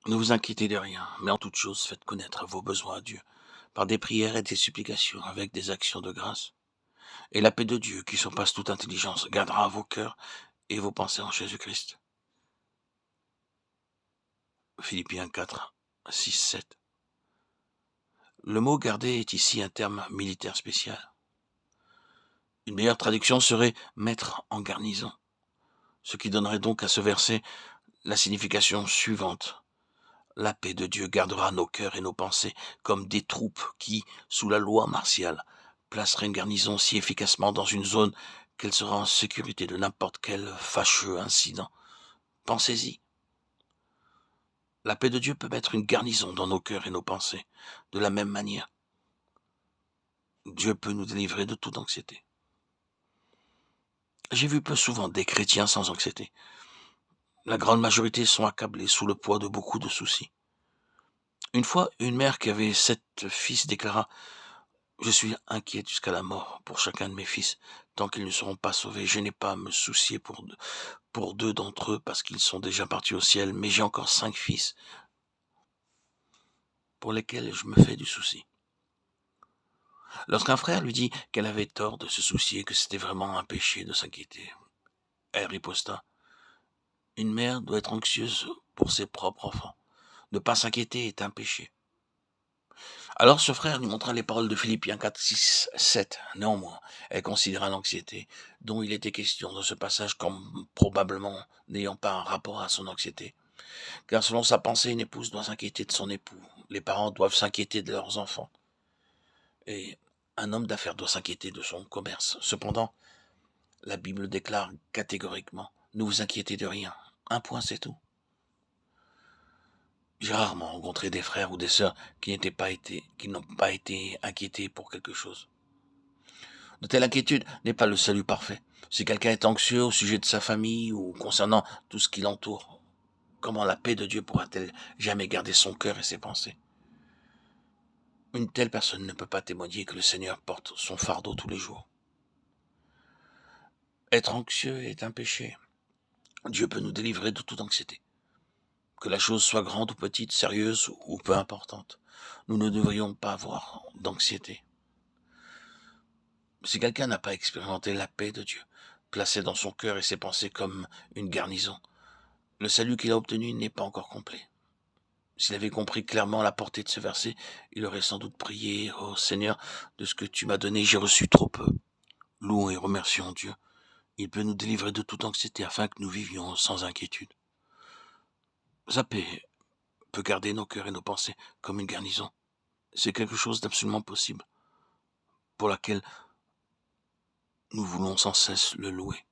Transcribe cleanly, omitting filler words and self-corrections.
Ne vous inquiétez de rien, mais en toute chose faites connaître vos besoins à Dieu, par des prières et des supplications, avec des actions de grâce. Et la paix de Dieu, qui surpasse toute intelligence, gardera vos cœurs et vos pensées en Jésus-Christ. Philippiens 4, 6, 7. Le mot garder est ici un terme militaire spécial. Une meilleure traduction serait mettre en garnison, ce qui donnerait donc à ce verset la signification suivante. La paix de Dieu gardera nos cœurs et nos pensées comme des troupes qui, sous la loi martiale, placeraient une garnison si efficacement dans une zone qu'elle sera en sécurité de n'importe quel fâcheux incident. Pensez-y. La paix de Dieu peut mettre une garnison dans nos cœurs et nos pensées. De la même manière, Dieu peut nous délivrer de toute anxiété. J'ai vu peu souvent des chrétiens sans anxiété. La grande majorité sont accablés sous le poids de beaucoup de soucis. Une fois, une mère qui avait 7 fils déclara: je suis inquiète jusqu'à la mort pour chacun de mes fils. Tant qu'ils ne seront pas sauvés, je n'ai pas à me soucier pour 2 d'entre eux parce qu'ils sont déjà partis au ciel, mais j'ai encore 5 fils pour lesquels je me fais du souci. Lorsqu'un frère lui dit qu'elle avait tort de se soucier, que c'était vraiment un péché de s'inquiéter, elle riposta: une mère doit être anxieuse pour ses propres enfants. Ne pas s'inquiéter est un péché. Alors ce frère lui montra les paroles de Philippiens 4, 6, 7. Néanmoins, elle considéra l'anxiété dont il était question dans ce passage comme probablement n'ayant pas un rapport à son anxiété. Car selon sa pensée, une épouse doit s'inquiéter de son époux. Les parents doivent s'inquiéter de leurs enfants. Et un homme d'affaires doit s'inquiéter de son commerce. Cependant, la Bible déclare catégoriquement: ne vous inquiétez de rien. Un point, c'est tout. J'ai rarement rencontré des frères ou des sœurs qui n'ont pas été inquiétés pour quelque chose. De telle inquiétude n'est pas le salut parfait. Si quelqu'un est anxieux au sujet de sa famille ou concernant tout ce qui l'entoure, comment la paix de Dieu pourra-t-elle jamais garder son cœur et ses pensées? Une telle personne ne peut pas témoigner que le Seigneur porte son fardeau tous les jours. Être anxieux est un péché. Dieu peut nous délivrer de toute anxiété. Que la chose soit grande ou petite, sérieuse ou peu importante, nous ne devrions pas avoir d'anxiété. Si quelqu'un n'a pas expérimenté la paix de Dieu, placée dans son cœur et ses pensées comme une garnison, le salut qu'il a obtenu n'est pas encore complet. S'il avait compris clairement la portée de ce verset, il aurait sans doute prié: « Oh Seigneur, de ce que tu m'as donné, j'ai reçu trop peu. » Louons et remercions Dieu. Il peut nous délivrer de toute anxiété afin que nous vivions sans inquiétude. Sa paix peut garder nos cœurs et nos pensées comme une garnison. C'est quelque chose d'absolument possible, pour laquelle nous voulons sans cesse le louer.